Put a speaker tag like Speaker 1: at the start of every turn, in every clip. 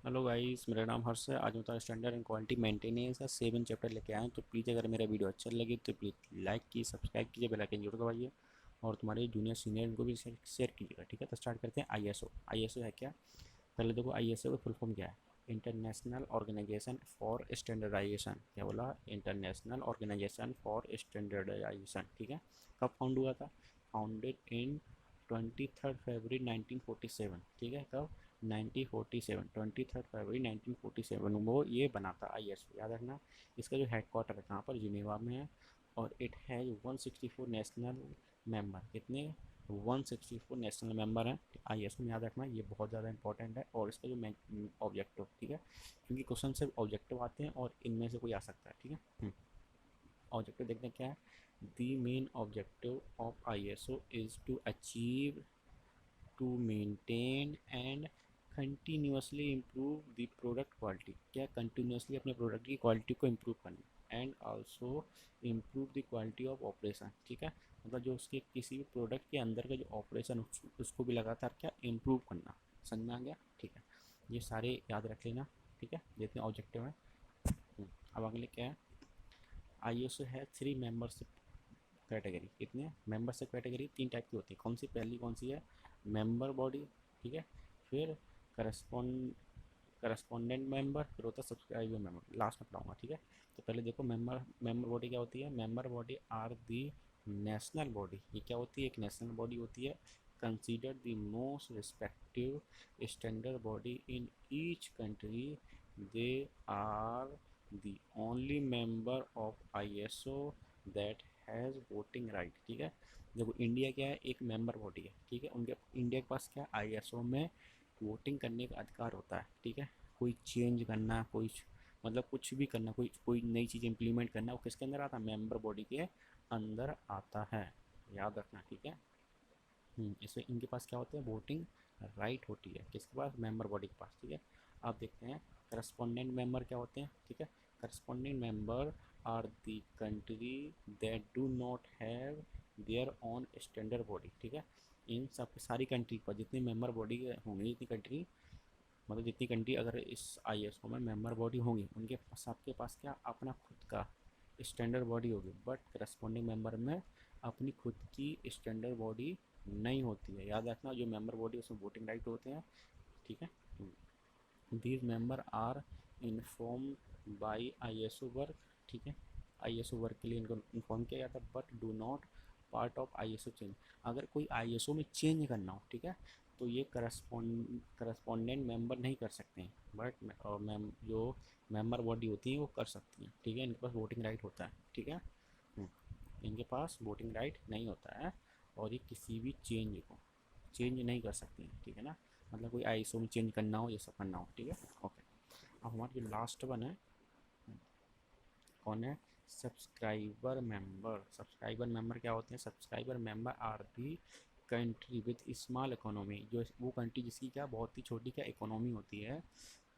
Speaker 1: Hello guys, मेरा नाम हर्ष है। आज मैं तुम्हारा स्टैंडर्ड एंड क्वालिटी मेंटेनेंस का 7 चैप्टर लेके आया हूँ। तो प्लीज़ अगर मेरा वीडियो अच्छा लगे तो प्लीज़ लाइक कीजिए, सब्सक्राइब कीजिए, बेल आइकन जरूर दबाइए और तुम्हारे जूनियर सीनियर इनको भी शेयर कीजिएगा। ठीक है, तो स्टार्ट करते हैं। आईएसओ है क्या? पहले देखो आईएसओ का फुल फॉर्म क्या है। International Organization for Standardization. क्या बोला? International Organization for Standardization. ठीक है, कब फाउंड हुआ था? Founded in 23 February 1947। ठीक है, कब? 1947, 23 फरवरी 1947 वो ये बना था आईएसओ, याद रखना। इसका जो हेडक्वार्टर है कहाँ पर? जिनेवा में है। और इट हैज़ 164 नेशनल मेंबर। कितने? 164 नेशनल मेंबर हैं आईएसओ में, याद रखना। ये बहुत ज़्यादा इंपॉर्टेंट है। और इसका जो मेन ऑब्जेक्टिव, ठीक है, क्योंकि क्वेश्चन से ऑब्जेक्टिव आते हैं और इनमें से कोई आ सकता है। ठीक है, ऑब्जेक्टिव देखते हैं क्या है। The main objective of ISO is to achieve, to maintain and continuously improve the product quality. क्या? कंटिन्यूसली अपने प्रोडक्ट की क्वालिटी को इम्प्रूव करना। And also improve the quality of operation. ठीक है, मतलब जो उसके किसी भी प्रोडक्ट के अंदर का जो ऑपरेशन उसको भी लगातार क्या इम्प्रूव करना। समझ में आ गया? ठीक है, ये सारे याद रख लेना। ठीक है, जितने ऑब्जेक्टिव हैं। अब अगले क्या है। आईएसओ है 3 मेंबरशिप कैटेगरी। कितने मेंबरशिप कैटेगरी? 3 टाइप की होती है। कौन सी? पहली कौन सी है? Member body. ठीक है, फिर करस्पॉन्डेंट मेंबर, फिर होता है सब्सक्राइबर मेंबर, लास्ट में पढ़ाऊंगा। ठीक है, तो पहले देखो मेंबर बॉडी क्या होती है। Member body are the national body. ये क्या होती है? एक नेशनल बॉडी होती है। Consider the most respective standard body in each country. They are the only member of ISO that has voting right. ठीक है, देखो इंडिया क्या है? एक मेंबर बॉडी है। ठीक है, उनके इंडिया के पास क्या? आईएसओ में वोटिंग करने का अधिकार होता है। ठीक है, कोई चेंज करना, कोई मतलब कुछ भी करना, कोई कोई नई चीज़ इंप्लीमेंट करना, वो किसके अंदर आता है? मेंबर बॉडी के अंदर आता है, याद रखना। ठीक है, इसमें इनके पास क्या होता है? वोटिंग राइट होती है। किसके पास? मेंबर बॉडी के पास। ठीक है, आप देखते हैं करस्पॉन्डेंट मेंबर क्या होते हैं। ठीक है, correspondent member are the country that do not have their own standard body. ठीक है, इन सब सारी कंट्री पर जितनी मेंबर बॉडी होंगी, जितनी कंट्री, मतलब जितनी कंट्री अगर इस आईएसओ में मेंबर बॉडी होंगी, उनके सबके पास क्या अपना खुद का स्टैंडर्ड बॉडी होगी। बट करस्पॉन्डिंग मेंबर में अपनी खुद की स्टैंडर्ड बॉडी नहीं होती है, याद रखना। जो मेंबर बॉडी उसमें वोटिंग राइट होते हैं। ठीक है, these member are inform by ISO work. ठीक है, आईएसओ वर्क के लिए इनको इन्फॉर्म किया जाता है, but do not part of ISO change. अगर कोई आईएसओ में चेंज करना हो, ठीक है, तो ये करस्पॉन्डेंट मेंबर नहीं कर सकते हैं। बट और मैम जो मेंबर बॉडी होती है वो कर सकती हैं। ठीक है, इनके पास वोटिंग राइट होता है। ठीक है, इनके पास वोटिंग राइट नहीं होता है और ये किसी भी चेंज को चेंज नहीं कर सकती हैं। ठीक है ना, मतलब कोई आईएसओ में चेंज करना हो, ये सब करना हो। ठीक है, ओके। अब हमारा जो लास्ट वन है, कौन है? Subscriber member. सब्सक्राइबर मेंबर क्या होते हैं? Subscriber member are the country with small economy. जो वो कंट्री जिसकी क्या बहुत ही छोटी क्या इकोनॉमी होती है।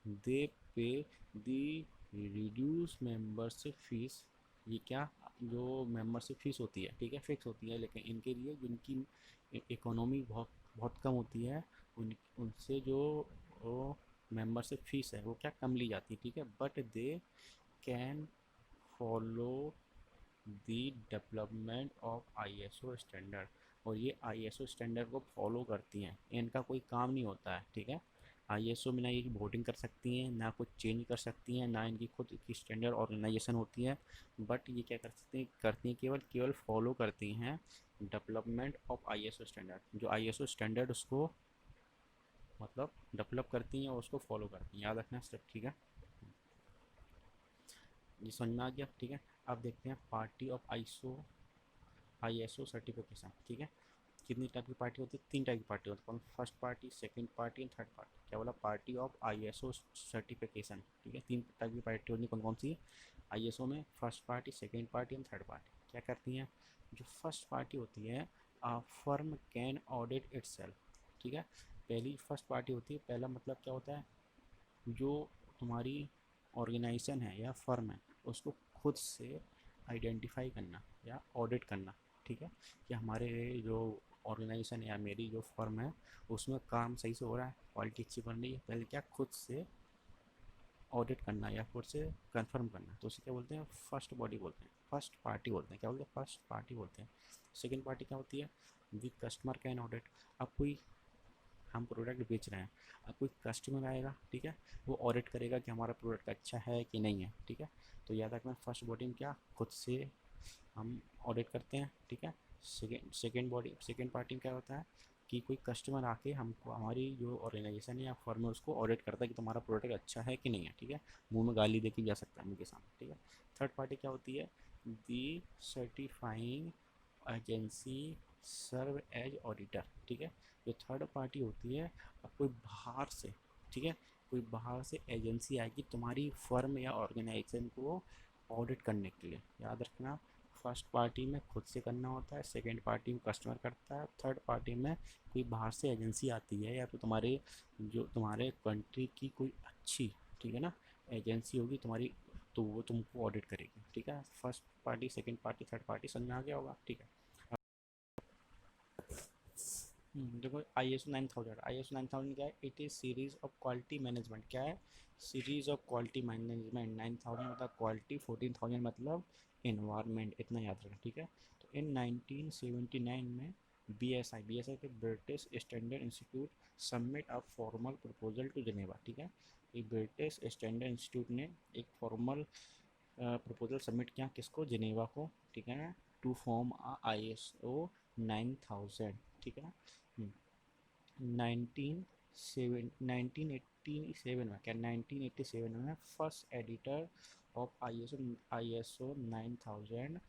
Speaker 1: दे पे दी रिड्यूस मेंबरशिप फीस। ये क्या? जो मेंबरशिप फीस होती है, ठीक है, फिक्स होती है, लेकिन इनके लिए जिनकी इकोनॉमी बहुत बहुत कम होती है, उनसे जो वो मेंबरशिप फीस है वो क्या कम ली जाती है। ठीक है, but they can follow the development of ISO standard. और ये आईएसओ स्टैंडर्ड को फॉलो करती हैं, इनका कोई काम नहीं होता है। ठीक है, आईएसओ में ना ये वोटिंग कर सकती हैं, ना कुछ चेंज कर सकती हैं, ना इनकी खुद की स्टैंडर्ड ऑर्गेनाइजेशन होती है। बट ये क्या कर सकती हैं? करती हैं केवल केवल फॉलो करती हैं डेवलपमेंट ऑफ आईएसओ स्टैंडर्ड। जो आईएसओ स्टैंडर्ड उसको मतलब डेवलप करती हैं और उसको फॉलो करती हैं, याद रखना स्टेप। ठीक है, ये समझ में आ गया। ठीक है, अब देखते हैं पार्टी ऑफ आईएसओ सर्टिफिकेशन। ठीक है, कितनी टाइप की पार्टी होती है? 3 टाइप की पार्टी होती है। कौन? First party, second party and third party. क्या बोला? Party of ISO certification. ठीक है, 3 टाइप की पार्टी होती है। कौन कौन सी आईएसओ में? First party, second party and third party. क्या करती हैं? जो फर्स्ट पार्टी होती है, फर्म कैन ऑडिट इटसेल्फ। ठीक है, पहली फर्स्ट पार्टी होती है। पहला मतलब क्या होता है? जो तुम्हारी ऑर्गेनाइजेशन है या फर्म है, उसको खुद से आइडेंटिफाई करना या ऑडिट करना। ठीक है, कि हमारे जो ऑर्गेनाइजेशन है या मेरी जो फर्म है उसमें काम सही से हो रहा है, क्वालिटी अच्छी बन रही है। पहले क्या खुद से ऑडिट करना या फिर से कंफर्म करना, तो उसे क्या बोलते हैं, फर्स्ट बॉडी बोलते हैं, फर्स्ट पार्टी बोलते हैं। क्या बोलते हैं, फर्स्ट पार्टी बोलते हैं। सेकेंड पार्टी क्या होती है, दी कस्टमर कैन ऑडिट। अब कोई हम प्रोडक्ट बेच रहे हैं, अब कोई कस्टमर आएगा, ठीक है, वो ऑडिट करेगा कि हमारा प्रोडक्ट अच्छा है कि नहीं है, ठीक है। तो याद रखना फर्स्ट बॉडी में क्या खुद से हम ऑडिट करते हैं, ठीक है। सेकेंड पार्टी में क्या होता है कि कोई कस्टमर आके हमको हमारी जो ऑर्गेनाइजेशन है या फर्म है उसको ऑडिट करता है कि तुम्हारा प्रोडक्ट अच्छा है कि नहीं है, ठीक है। मुंह में गाली दे के जा सकता है उनके सामने, ठीक है। थर्ड पार्टी क्या होती है, the certifying agency serve as auditor, ठीक है। जो थर्ड पार्टी होती है, अब कोई बाहर से, ठीक है, कोई बाहर से एजेंसी आएगी तुम्हारी फर्म या ऑर्गेनाइजेशन को ऑडिट करने के लिए। याद रखना फर्स्ट पार्टी में खुद से करना होता है, सेकेंड पार्टी में कस्टमर करता है, थर्ड पार्टी में कोई बाहर से एजेंसी आती है या तो तुम्हारे जो तुम्हारे कंट्री की कोई अच्छी, ठीक है ना, एजेंसी होगी तुम्हारी, तो वो तुमको ऑडिट करेगी, ठीक है। First party, second party, third party समझ में आ गया होगा, ठीक है। देखो आई एस ओ 9000 क्या है, it is series of quality management. क्या है, सीरीज ऑफ क्वालिटी मैनेजमेंट। 9000 मतलब क्वालिटी, 14000 मतलब इन्वायरमेंट, इतना याद रखना, ठीक है। तो इन 1979 में बी एस आई के British Standard Institute submit a formal proposal to Geneva, ठीक है। ये ब्रिटिश स्टैंडर्ड इंस्टीट्यूट ने एक फॉर्मल प्रपोजल सबमिट किया किसको, जिनेवा को, ठीक है ना, टू फॉर्म ISO 9000, ठीक है ना। 1987 में, क्या 1987 में first editor of ISO 9000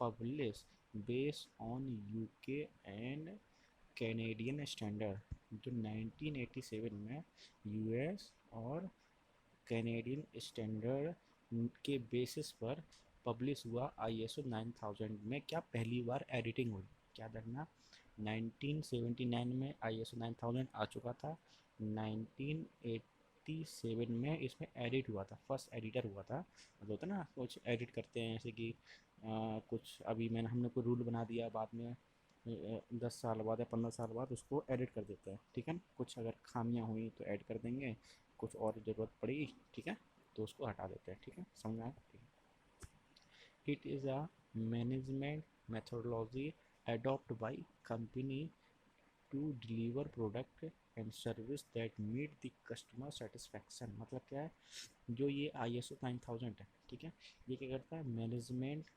Speaker 1: publish based on UK and Canadian standard. जो 1987 में यूएस और कैनेडियन स्टैंडर्ड के बेसिस पर पब्लिश हुआ ISO 9000 में क्या पहली बार एडिटिंग हुई। क्या देखना, 1979 में ISO 9000 आ चुका था, 1987 में इसमें एडिट हुआ था, फर्स्ट एडिटर हुआ था। मतलब होता है ना कुछ एडिट करते हैं, जैसे कि कुछ अभी मैंने हमने कोई रूल बना दिया, बाद में 10 साल बाद या 15 साल बाद उसको एडिट कर देते हैं, ठीक है ना। कुछ अगर खामियां हुई तो ऐड कर देंगे, कुछ और ज़रूरत पड़ी, ठीक है, तो उसको हटा देते हैं, ठीक है, समझ आया, ठीक है। It is a management methodology adopted by company to deliver product and service that meet the customer satisfaction। मतलब क्या है, जो ये ISO 9000 है, ठीक है, ये क्या करता है, मैनेजमेंट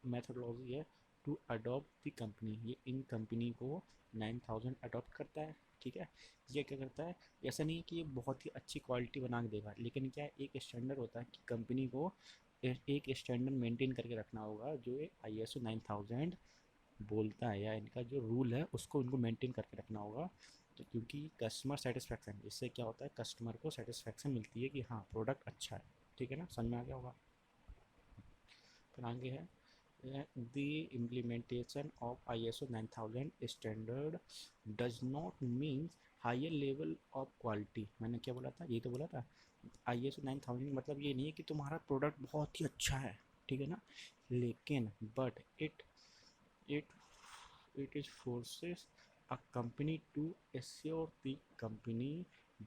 Speaker 1: मैथोडोलॉजी है टू अडॉप्ट द कंपनी, ये इन कंपनी को 9000 अडॉप्ट करता है, ठीक है। ये क्या करता है, ऐसा नहीं है कि ये बहुत ही अच्छी क्वालिटी बना के देगा, लेकिन क्या है, एक स्टैंडर्ड होता है कि कंपनी को एक स्टैंडर्ड मेंटेन करके रखना होगा, जो ये ISO 9000 बोलता है, या इनका जो रूल है उसको उनको मेंटेन करके रखना होगा। तो क्योंकि कस्टमर सेटिस्फेक्शन, इससे क्या होता है, कस्टमर को सेटिस्फेक्शन मिलती है कि हाँ प्रोडक्ट अच्छा है, ठीक है ना, समझ में आ गया होगा। फिर आगे है, the implementation of ISO 9000 standard does not mean higher level of quality। मैंने क्या बोला था, ये तो बोला था, ISO 9000 मतलब ये नहीं है कि तुम्हारा प्रोडक्ट बहुत ही अच्छा है, ठीक है ना, लेकिन but it it is forces a company to assure the company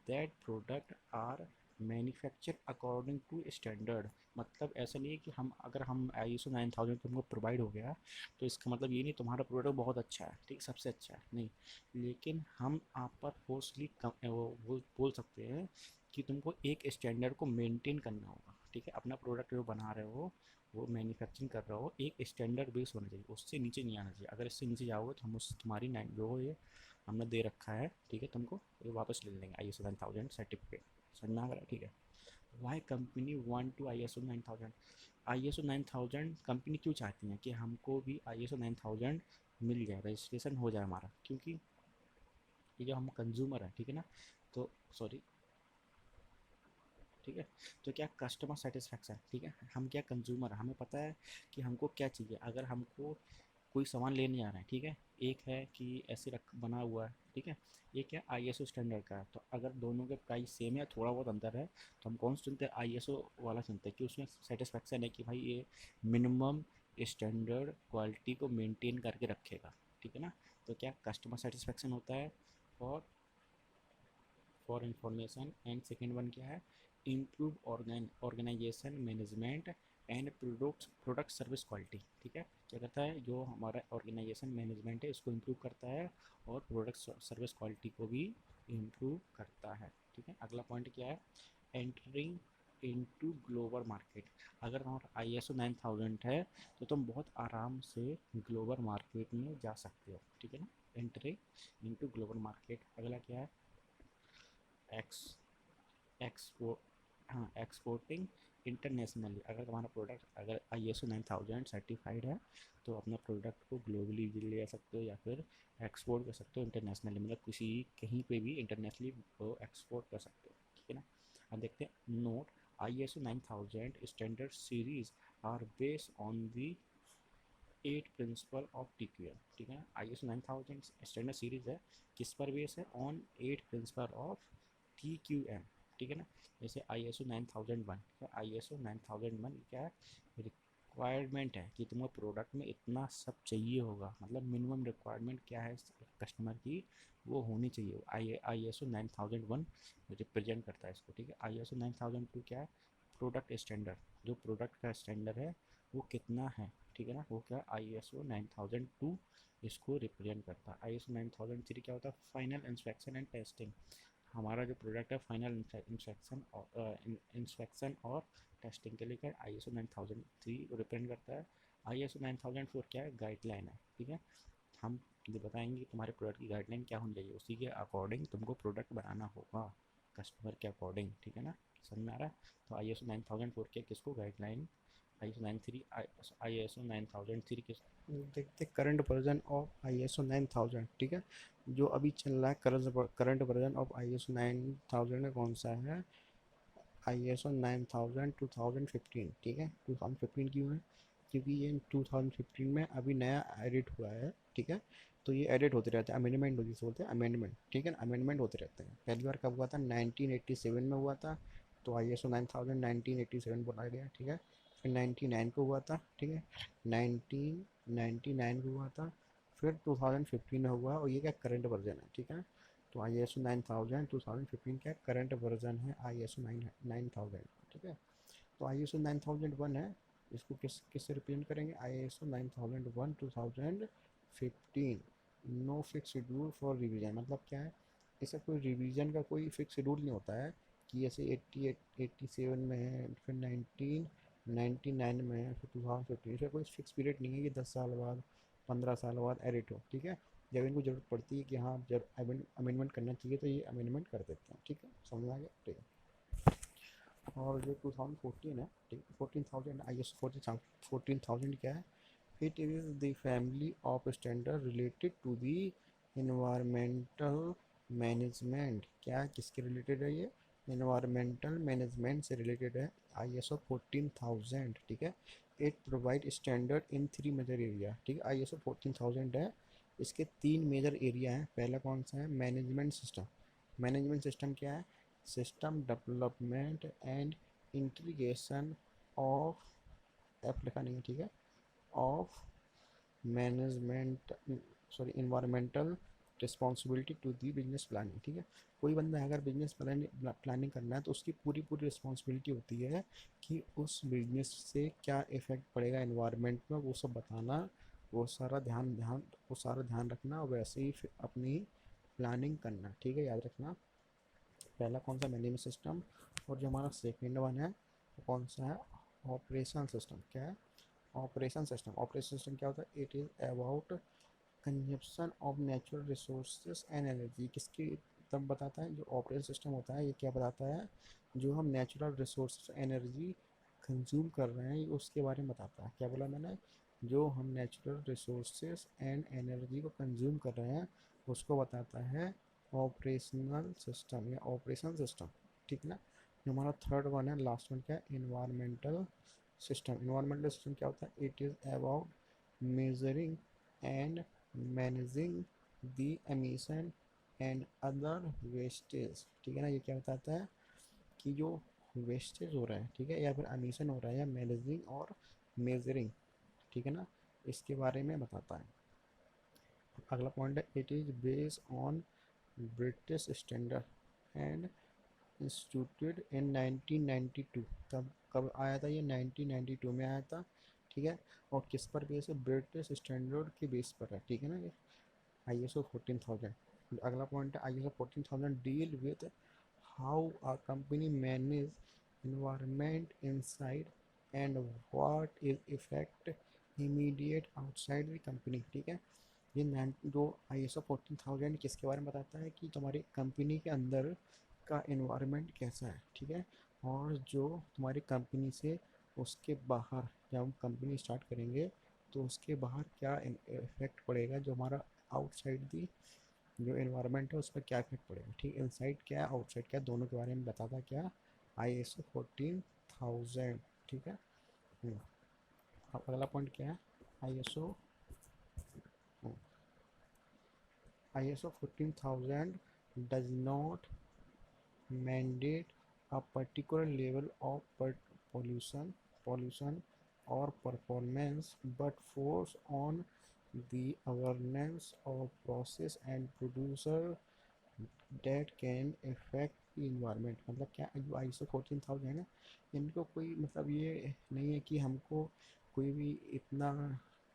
Speaker 1: that product are manufactured according to standard। मतलब ऐसा नहीं है कि हम अगर हम ISO 9000 तुमको प्रोवाइड हो गया तो इसका मतलब ये नहीं तुम्हारा प्रोडक्ट बहुत अच्छा है, ठीक, सबसे अच्छा है, नहीं, लेकिन हम आप पर फोर्सली वो बोल सकते हैं कि तुमको एक स्टैंडर्ड को मेंटेन करना होगा, ठीक है। अपना प्रोडक्ट जो बना रहे हो, वो मैन्युफैक्चरिंग कर रहा हो, एक स्टैंडर्ड बेस होना चाहिए, उससे नीचे नहीं आना चाहिए। अगर इससे नीचे जाओगे तो हम उस तुम्हारी जो ये हमने दे रखा है, ठीक है, तुमको ये वापस ले लेंगे ISO 9000 सर्टिफिकेट, समझ में आ रहा है, ठीक है। Why company want to ISO 9000 company क्यों चाहती हैं कि हमको भी ISO 9000 मिल जाए, रजिस्ट्रेशन हो जाए हमारा, क्योंकि ये जो हम कंज्यूमर है, ठीक है ना, तो सॉरी, ठीक है, तो क्या कस्टमर सेटिस्फेक्शन, ठीक है, हम क्या कंज्यूमर, हमें पता है कि हमको क्या चाहिए। अगर हमको कोई सामान लेने जा रहे हैं, ठीक है, एक है कि ऐसे रख बना हुआ है, ठीक है, एक है ISO स्टैंडर्ड का है, तो अगर दोनों के प्राइस सेम है, थोड़ा बहुत अंतर है, तो हम कौन सा चुनते हैं, ISO वाला चुनते हैं, कि उसमें सेटिस्फेक्शन है कि भाई ये मिनिमम स्टैंडर्ड क्वालिटी को मेंटेन करके रखेगा, ठीक है ना। तो क्या कस्टमर सेटिस्फेक्शन होता है, और for information. And second one क्या है, improve organization management and product service quality. ठीक है, क्या करता है, जो हमारा ऑर्गेनाइजेशन मैनेजमेंट है इसको इम्प्रूव करता है और प्रोडक्ट सर्विस क्वालिटी को भी इम्प्रूव करता है। ठीक है, अगला पॉइंट क्या है, एंटरिंग इनटू ग्लोबल मार्केट। अगर तुम्हारा ISO 9000 है तो तुम बहुत आराम से ग्लोबल मार्केट में जा सकते हो। ठीक है ना, एंटरिंग इनटू ग्लोबल मार्केट। अगला क्या है, एक्स एक्सपो हाँ, एक्सपोर्टिंग इंटरनेशनली। अगर तुम्हारा प्रोडक्ट अगर ISO 9000 सर्टिफाइड है तो अपना प्रोडक्ट को ग्लोबली भी ले सकते हो या फिर एक्सपोर्ट कर सकते हो इंटरनेशनली, मतलब किसी कहीं पे भी इंटरनेशनली वो एक्सपोर्ट कर सकते हो। ठीक है ना, अब देखते हैं note, ISO 9000 standard series are based on the 8 principle of TQM। ठीक है ना, ISO 9000 स्टैंडर्ड सीरीज है, किस पर बेस है, ऑन 8 प्रिंसिपल ऑफ TQM। ठीक है ना, जैसे ISO 9001, ISO 9001 क्या है, रिक्वायरमेंट है कि तुम्हें प्रोडक्ट में इतना सब चाहिए होगा, मतलब मिनिमम रिक्वायरमेंट क्या है कस्टमर की, वो होनी चाहिए। ISO 9001 रिप्रेजेंट करता है इसको। ठीक है, ISO 9002 क्या है, प्रोडक्ट स्टैंडर्ड, जो प्रोडक्ट का स्टैंडर्ड है वो कितना है। ठीक है ना, वो क्या, ISO 9002 इसको रिप्रेजेंट करता है। ISO 9003 क्या होता है, फाइनल इंस्पेक्शन एंड टेस्टिंग। हमारा जो प्रोडक्ट है फाइनल इंस्पेक्शन और टेस्टिंग के लिए ISO 9003 को रिप्रेजेंट करता है। ISO 9004 क्या है, गाइडलाइन है। ठीक है, हम ये बताएंगे कि तुम्हारे प्रोडक्ट की गाइडलाइन क्या होनी चाहिए, उसी के अकॉर्डिंग तुमको प्रोडक्ट बनाना होगा, कस्टमर के अकॉर्डिंग। ठीक है ना, समझ में आ रहा है। तो ISO 9004 के किसको गाइडलाइन, ISO 93 ISO 9003 किस, देखते करंट वर्जन ऑफ ISO 9000। ठीक है, जो अभी चल रहा है करंट वर्जन ऑफ ISO 9000 कौन सा है, ISO 9000 2015। ठीक है, 2015 क्यों है, क्योंकि ये 2015 में अभी नया एडिट हुआ है। ठीक है, तो ये एडिट होते रहते हैं, अमेंडमेंट होती बोलते हैं अमेंडमेंट। ठीक है, अमेंडमेंट होते रहते हैं। पहली बार कब हुआ था, 1987 में हुआ था, तो ISO 9000 1987 बोला गया। ठीक है, फिर 99 को हुआ था। ठीक है, 1999 को हुआ था, फिर 2015 में हुआ, और ये क्या करंट वर्जन है। ठीक है, तो ISO 9000 2015 क्या करंट वर्जन है ISO 9000। ठीक है, तो ISO 9001 है, इसको किससे रिप्रेजेंट करेंगे, ISO 9001 2015। No fix schedule for revision, मतलब क्या है, इसका कोई रिवीजन का कोई फिक्स शेड्यूल नहीं होता है कि जैसे 87 में है, फिर 1999 में है, फिर 2015, इसका कोई फिक्स पीरियड नहीं है कि 10 साल बाद 15 साल बाद एडिट हो। ठीक है, जब इनको ज़रूरत पड़ती है कि हाँ जब अमेंडमेंट करना चाहिए तो ये अमेंडमेंट कर देते हैं। ठीक है, समझ आ गया। ठीक है, और जो 2014 है, ठीक, 14000 ISO 14000 क्या है, it is the family of standard related to the environmental management. क्या किसके रिलेटेड है ये, इन्वायरमेंटल मैनेजमेंट से रिलेटेड है ISO 14000। ठीक है, it provide standard in 3 major area. ठीक है, ISO 14000 है, इसके 3 मेजर एरिया हैं। पहला कौन सा है, मैनेजमेंट सिस्टम। मैनेजमेंट सिस्टम क्या है, system development and integration of, F लिखा नहीं है। ठीक है, of management, sorry, environmental responsibility to the business planning. ठीक है, कोई बंदा अगर बिजनेस प्लानिंग करना है तो उसकी पूरी पूरी रिस्पॉन्सिबिलिटी होती है कि उस बिजनेस से क्या इफ़ेक्ट पड़ेगा इन्वायरमेंट में, वो सब बताना, वो सारा ध्यान रखना, और वैसे ही फिर अपनी प्लानिंग करना। ठीक है, याद रखना, पहला कौन सा, मैनेजमेंट सिस्टम, और जो हमारा सेकेंड वन है वो कौन सा है, ऑपरेशन सिस्टम। क्या है, ऑपरेशन सिस्टम। ऑपरेशन सिस्टम क्या होता है, it is about consumption of natural resources and energy. किसकी तब बताता है, जो ऑपरेशन सिस्टम होता है ये क्या बताता है, जो हम नेचुरल रिसोर्स एनर्जी कंज्यूम कर रहे हैं उसके बारे में बताता है। क्या बोला मैंने, जो हम नेचुरल रिसोर्सेज एंड एनर्जी को कंज्यूम कर रहे हैं उसको बताता है ऑपरेशनल सिस्टम या ऑपरेशन सिस्टम। ठीक ना, जो हमारा थर्ड वन है, लास्ट वन क्या है, इन्वायरमेंटल सिस्टम। इन्वायरमेंटल सिस्टम क्या होता है, it is about measuring and managing the emission and other wastage. ठीक है ना, ये क्या बताता है कि जो वेस्टेज हो रहा है, ठीक है, या फिर एमिशन हो रहा है, या मैनेजिंग और मेजरिंग, ठीक है ना, इसके बारे में बताता है। अगला पॉइंट है, it is based on British standard and instituted इन 1992। कब कब आया था ये? 1992 में आया था, ठीक है। और किस पर बेस है? ब्रिटिश स्टैंडर्ड के बेस पर है, ठीक है ना ये ISO 14000। अगला पॉइंट है ISO 14000 deal with how a company manage environment inside and what is effect immediate outside the company, ठीक है। ये जो ISO 14000 किसके बारे में बताता है कि तुम्हारी कंपनी के अंदर का इन्वायरमेंट कैसा है, ठीक है। और जो तुम्हारी कंपनी से उसके बाहर, जब हम कंपनी स्टार्ट करेंगे तो उसके बाहर क्या इफेक्ट पड़ेगा, जो हमारा आउटसाइड दी जो इन्वायरमेंट है उस पर क्या इफेक्ट पड़ेगा, ठीक है। इनसाइड क्या है, आउटसाइड क्या है, दोनों के बारे में बताता क्या ISO 14000, ठीक है। अब अगला पॉइंट क्या है? ISO ISO 14000 does not mandate a particular level of pollution or performance, but force on the awareness of process and producer that can affect the environment। मतलब क्या, जो ISO 14000 है ना, इनको कोई मतलब ये नहीं है कि हमको कोई भी इतना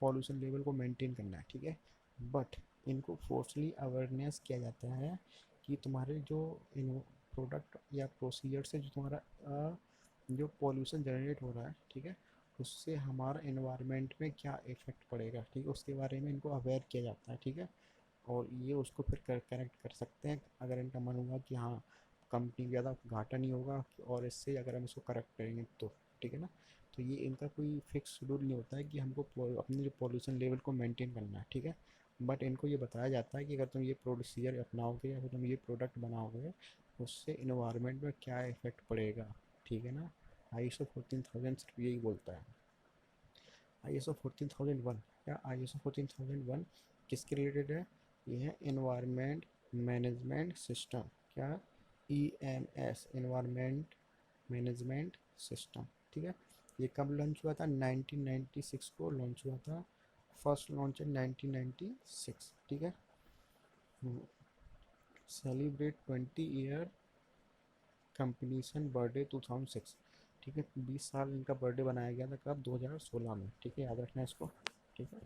Speaker 1: पॉल्यूशन लेवल को मेंटेन करना है, ठीक है। बट इनको फोर्सली अवेयरनेस किया जाता है कि तुम्हारे जो इन प्रोडक्ट या प्रोसीजर से जो तुम्हारा जो पॉल्यूशन जनरेट हो रहा है, ठीक है, उससे हमारा इन्वायरमेंट में क्या इफ़ेक्ट पड़ेगा, ठीक है, उसके बारे में इनको अवेयर किया जाता है, ठीक है। और ये उसको फिर करेक्ट कर सकते हैं अगर इनका मन हुआ कि हाँ कंपनी को ज़्यादा घाटा नहीं होगा और इससे अगर हम इसको करेक्ट करेंगे तो, ठीक है ना। तो ये इनका कोई फिक्स शेड्यूल नहीं होता है कि हमको अपने जो पॉल्यूशन लेवल को मेंटेन करना है, ठीक है। बट इनको ये बताया जाता है कि अगर तुम ये प्रोसीजर अपनाओगे या फिर तुम ये प्रोडक्ट बनाओगे उससे इन्वायरमेंट में क्या इफेक्ट पड़ेगा, ठीक है ना। ISO 14000 सिर्फ यही बोलता है। ISO 14001, क्या ISO 14001 किसके रिलेटेड है? ये है इन्वायरमेंट मैनेजमेंट सिस्टम, क्या EMS, इन्वायरमेंट मैनेजमेंट सिस्टम, ठीक है। ये कब लॉन्च हुआ था? 1996 को लॉन्च हुआ था, फर्स्ट लॉन्च है 1996, ठीक है। सेलिब्रेट 20 ईयर कंपनीशन बर्थडे 2006, ठीक है। 20 साल इनका बर्थडे बनाया गया था, कब? 2016 में, ठीक है, याद रखना इसको, ठीक है।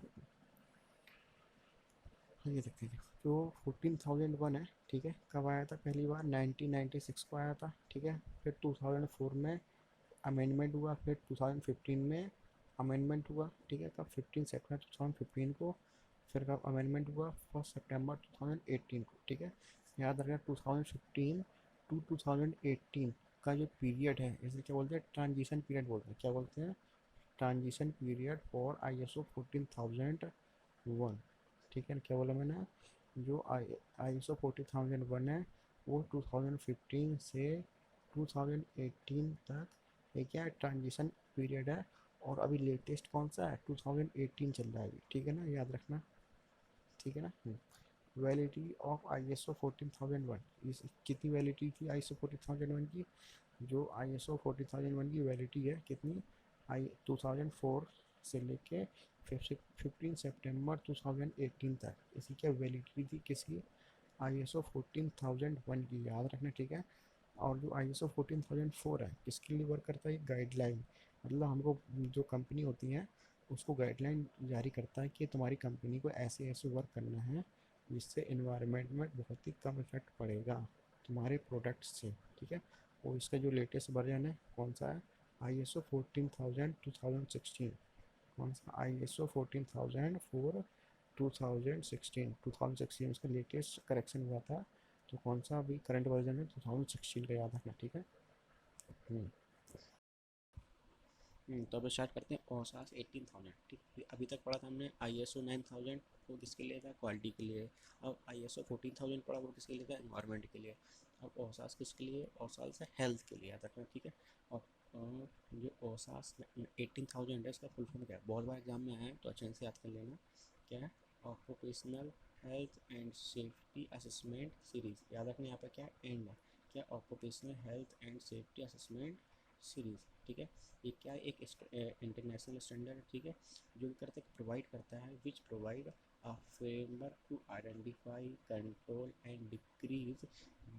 Speaker 1: ये देखते हैं जो 14001 है, ठीक है, कब आया था? पहली बार 1996 को आया था, ठीक है। फिर 2004 में अमेंडमेंट हुआ, फिर 2015 में अमेंडमेंट हुआ, ठीक है, कब? 15 सितंबर 2015 को। फिर कब अमेंडमेंट हुआ? 1 सितंबर 2018 को, ठीक है। याद रखना 2015 टू 2018 का जो पीरियड है इसे क्या बोलते हैं? ट्रांजिशन पीरियड बोलते हैं। क्या बोलते हैं? ट्रांजिशन पीरियड फॉर ISO 14001, ठीक है। क्या बोला मैंने? जो ISO 14001 है वो 2015 से 2018 तक ये क्या है? ट्रांजिशन पीरियड है। और अभी लेटेस्ट कौन सा है? 2018 चल रहा है अभी, ठीक है ना, याद रखना, ठीक है ना। वैलिडिटी ऑफ ISO 14001, इस कितनी वैलिडिटी थी ISO 14001 की? जो ISO 14001 की वैलिडिटी है कितनी? 2004 से लेके 15 सितंबर 2018 तक इसी क्या वैलिडिटी थी, किसकी? ISO 14001 की, याद रखना, ठीक है। और जो ISO 14004 है किसके लिए वर्क करता है? गाइडलाइन, मतलब हमको जो कंपनी होती है उसको गाइडलाइन जारी करता है कि तुम्हारी कंपनी को ऐसे ऐसे वर्क करना है जिससे इन्वायरमेंट में बहुत ही कम इफेक्ट पड़ेगा तुम्हारे प्रोडक्ट्स से, ठीक है। और इसका जो लेटेस्ट वर्जन है कौन सा है? ISO 14000 2016। कौन सा? ISO 14000 फॉर 2016 इसका लेटेस्ट करेक्शन हुआ था। तो कौन सा अभी करंट वर्जन है? 2016 का, याद रखना, ठीक है। हम्म। तो अब स्टार्ट करते हैं ओसास 18000, ठीक है। अभी तक पढ़ा था हमने ISO 9000, वो किसके लिए था? क्वालिटी के लिए। अब ISO 14000 पढ़ा, वो किसके लिए था? इन्वायरमेंट के लिए। अब ओसास किसके लिए? ओसास है हेल्थ के लिए, याद रखना, ठीक है। और जो ओसास 18000 है इसका फुल फॉर्म क्या है? बहुत बार एग्जाम में आया है तो अच्छे से याद कर लेना। क्या है? Occupational health and safety assessment series, याद रखना, यहाँ पर क्या है? एंड है। क्या? Occupational health and safety assessment series, ठीक है। ये क्या है? एक इंटरनेशनल स्टैंडर्ड, ठीक है, जो करता है प्रोवाइड करता है which provide a framework to identify, control and decrease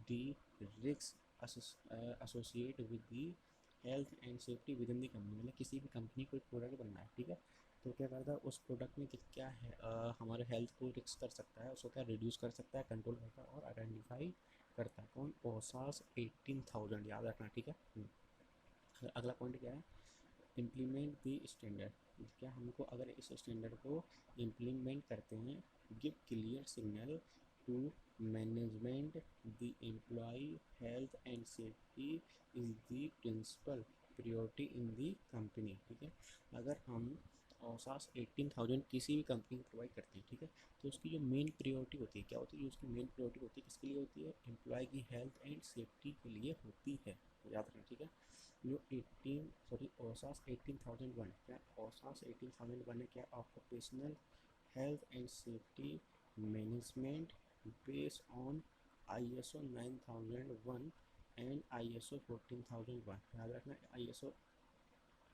Speaker 1: the risk associate with the health and safety within the company, मतलब किसी भी कंपनी को एक प्रोडक्ट बनना है, ठीक है, तो क्या करता है उस प्रोडक्ट में क्या है हमारे हेल्थ को रिस्क कर सकता है, उसको क्या रिड्यूस कर सकता है, कंट्रोल करता है और आइडेंटिफाई करता है। कौन? ओसास 18,000, याद रखना, ठीक है। अगला पॉइंट क्या है? इम्प्लीमेंट दी स्टैंडर्ड, क्या हमको अगर इस स्टैंडर्ड को इम्प्लीमेंट करते हैं, give clear signal to management the employ health and safety is the principle priority in the company, ठीक है। अगर हम औसास 18,000 किसी भी कंपनी को प्रोवाइड करते हैं, ठीक है, तो उसकी जो मेन प्रायोरिटी होती है क्या होती है? उसकी मेन प्रायोरिटी होती है किसके लिए होती है? एम्प्लॉय की हेल्थ एंड सेफ्टी के लिए होती है, याद रखना, ठीक है। जो 18,001, क्या ओसास 18,001 है? क्या occupational health and safety management based on ISO 9001 and ISO 14,001, याद रखना। ISO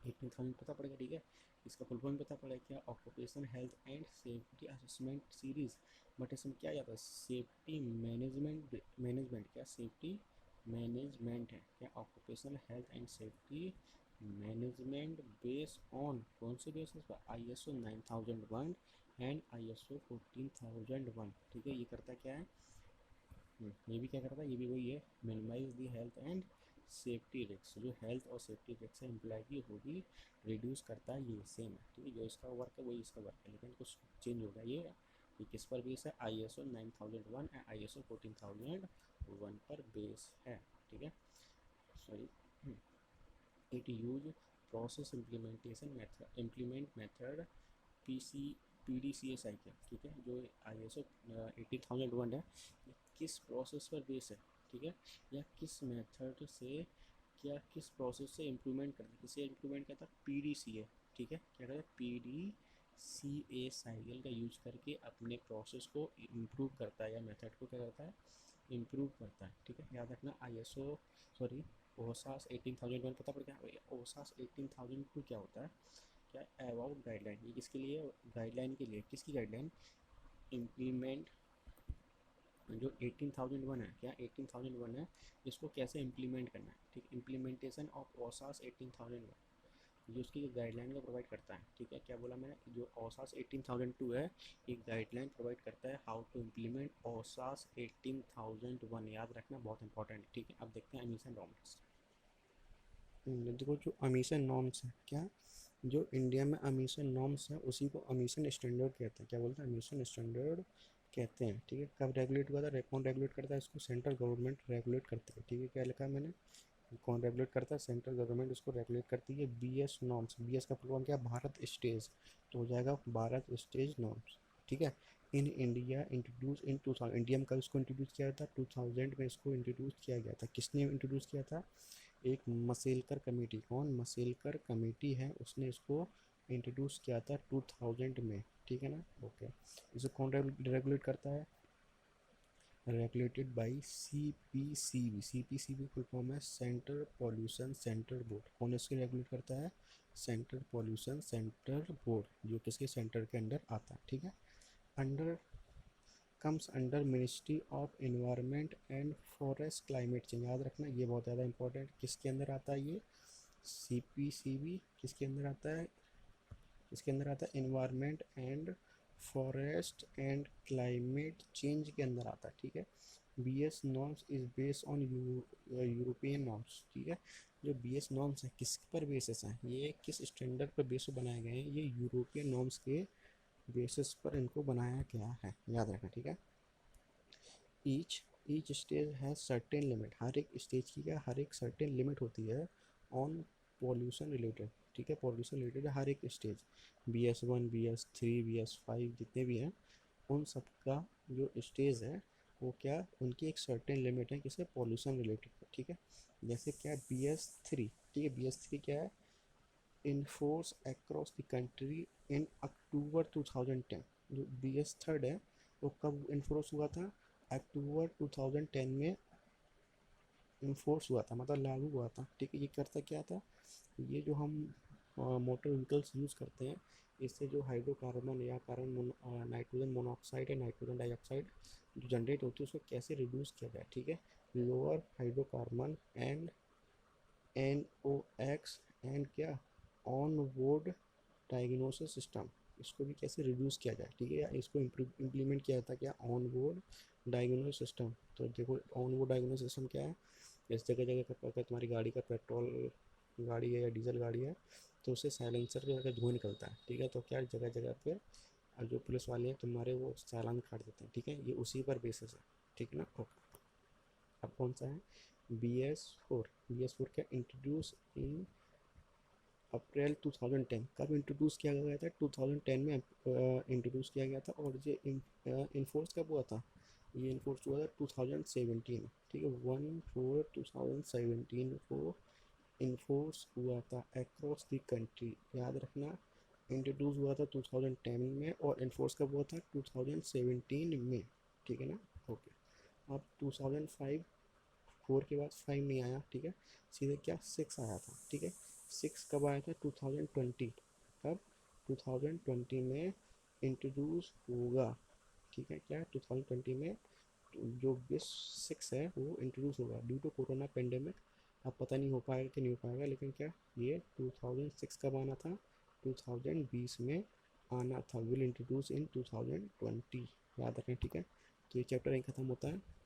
Speaker 1: 18,000 पता पड़ेगा, ठीक है। इसका फुल फॉर्म पता पड़ेगा क्या? Occupation health and safety assessment series, but इसमें क्या जाता है? सेफ्टी मैनेजमेंट क्या सेफ्टी मैनेजमेंट है, क्या occupational health and safety management based on कौन से बेसिस पर? ISO 9001 एंड ISO 14,001, ठीक है। ये करता क्या है? ये भी क्या करता है? ये भी वही है, minimize the health and safety risk, जो हेल्थ और सेफ्टी रिस्क है एम्प्लॉय की वो भी रिड्यूस करता है, ये सेम है, ठीक है। जो इसका वर्क है वही इसका वर्क है, लेकिन कुछ चेंज होगा। ये किस पर बेस है? ISO 9001 एंड ISO 14,001 पर बेस है, ठीक है। Sorry, it use process implement method PDCA cycle, ठीक है। जो ISO 18,001 है, ये किस प्रोसेस पर बेस है, ठीक है, या किस मेथड से, क्या किस प्रोसेस से इम्प्लीमेंट करता है? किसे इम्प्लीमेंट करता है? PDCA, ठीक है। क्या कहता है? PDCA साइकिल का यूज करके अपने प्रोसेस को इम्प्रूव करता है, या मेथड को क्या करता है? इम्प्रूव करता है, ठीक है। याद रखना ओसास 18,001 पता पड़ गया। ओसास 18,002 क्या होता है? क्या? अबाउट गाइडलाइन, ये किसके लिए? गाइडलाइन के लिए। किसकी गाइडलाइन? इम्प्लीमेंट, जो 18,001 है, क्या 18,001 है, इसको कैसे इम्प्लीमेंट करना है, ठीक। इम्प्लीमेंटेशन ऑफ ओसास 18,001, जो उसकी गाइडलाइन को प्रोवाइड करता है, ठीक है। क्या बोला मैंने? जो ओसास 18,002 है, एक गाइडलाइन प्रोवाइड करता है हाउ टू इम्प्लीमेंट ओसास 18,001, याद रखना, बहुत इंपॉर्टेंट, ठीक है। अब देखते हैं एमिशन नॉर्म्स। देखो, जो एमिशन नॉर्म्स है, क्या जो इंडिया में एमिशन नॉर्म्स है उसी को एमिशन स्टैंडर्ड कहते हैं। क्या बोलते हैं? एमिशन स्टैंडर्ड कहते हैं, ठीक है। कब रेगुलेट हुआ था? कौन रेगुलेट करता है इसको? सेंट्रल गवर्नमेंट रेगुलेट करती है, ठीक है। क्या लिखा है मैंने? कौन रेगुलेट करता है? सेंट्रल गवर्नमेंट उसको रेगुलेट करती है। BS नॉर्म्स, BS का प्रोग्राम क्या? भारत स्टेज, तो हो जाएगा भारत स्टेज नॉर्म्स, ठीक है। In India introduce in 2000, India में कब इसको इंट्रोड्यूस किया था? 2000 में इसको इंट्रोड्यूस किया गया था। किसने इंट्रोड्यूस किया था? एक मसेलकर कमेटी। कौन? मसेलकर कमेटी है, उसने इसको इंट्रोड्यूस किया था 2000 में, ठीक है ना। ओके, इसे कौन रेगुलेट करता है? Regulated by CPCB। CPCB full form है सेंटर पॉल्यूशन सेंटर बोर्ड। कौन इसके रेगुलेट करता है? सेंटर पॉल्यूशन सेंटर बोर्ड, जो किसके सेंटर के अंडर आता है, ठीक है। Under comes under ministry of environment and forest climate change, याद रखना, ये बहुत ज़्यादा इंपॉर्टेंट। किसके अंदर आता है ये? CPCB किसके अंदर आता है? इसके अंदर आता है environment and forest and climate change के अंदर आता है, ठीक है। BS norms is based on European norms, ठीक है। जो BS नॉर्म्स है किस पर बेसिस हैं? ये किस स्टैंडर्ड पर बेस बनाए गए हैं? ये यूरोपियन नॉर्म्स के बेसिस पर इनको बनाया गया है, याद रखना, ठीक है। ईच ईच स्टेज है सर्टेन लिमिट, हर एक स्टेज की क्या? हर एक सर्टेन लिमिट होती है ऑन पॉल्यूशन रिलेटेड, ठीक है। पॉल्यूशन रिलेटेड हर एक स्टेज, BS1 BS3 BS5 जितने भी हैं, उन सब का जो स्टेज है वो क्या? उनकी एक सर्टेन लिमिट है, किसे? पॉल्यूशन रिलेटेड, ठीक है। जैसे क्या? BS3, ठीक है। BS3 क्या है? Enforce across the country in October 2010। जो BS थर्ड है वो कब इन्फोर्स हुआ था? अक्टूबर 2010 में इन्फोर्स हुआ था, मतलब लागू हुआ था, ठीक है। ये करता क्या था? ये जो हम मोटर व्हीकल्स यूज़ करते हैं, इससे जो हाइड्रोकार्बन या कार्बन नाइट्रोजन मोनोऑक्साइड या नाइट्रोजन डाइऑक्साइड जो जनरेट होती है उसको कैसे रिड्यूस किया जाए, ठीक है। Lower hydrocarbon and NOx and क्या ऑन बोर्ड डायग्नोसिस सिस्टम, इसको भी कैसे रिड्यूस किया जाए, ठीक है, या इसको इम्प्लीमेंट किया जाता है क्या, ऑन बोर्ड डायग्नोसिस सिस्टम। तो देखो ऑन बोर्ड डायग्नोसिस सिस्टम क्या है, इस जगह जगह पर अगर तुम्हारी गाड़ी का पेट्रोल गाड़ी है या डीजल गाड़ी है तो उससे साइलेंसर के जगह धुआं निकलता है, ठीक है, तो क्या जगह जगह पे जो पुलिस वाले हैं तुम्हारे वो चालान काट देते हैं, ठीक है, ये उसी पर बेसिस है, ठीक है ना। ओके, अब कौन सा है BS4 क्या इंट्रोड्यूस इन अप्रैल 2010, कब इंट्रोड्यूस किया गया था, 2010 में इंट्रोड्यूस किया गया था, और ये इन्फोर्स कब हुआ था, ये इन्फोर्स हुआ था 2017, ठीक है, 1/4/2017 को इन्फोर्स हुआ था अक्रॉस द कंट्री, याद रखना, इंट्रोड्यूस हुआ था 2010 में और इन्फोर्स कब हुआ था 2017 में, ठीक है ना। ओके, अब 2005, 4 के बाद 5 नहीं आया, ठीक है, सीधे क्या 6 आया था, ठीक है, 6 कब आया था 2020, कब 2020 में इंट्रोड्यूस होगा, ठीक है, क्या 2020 में जो बिस 6 है वो इंट्रोड्यूस होगा ड्यू टू कोरोना पेंडेमिक। अब पता नहीं हो पाएगा कि नहीं हो पाएगा, लेकिन क्या ये 2006 कब आना था, 2020 में आना था, विल इंट्रोड्यूस इन 2020, याद रखें, ठीक है। तो ये चैप्टर यहीं ख़त्म होता है।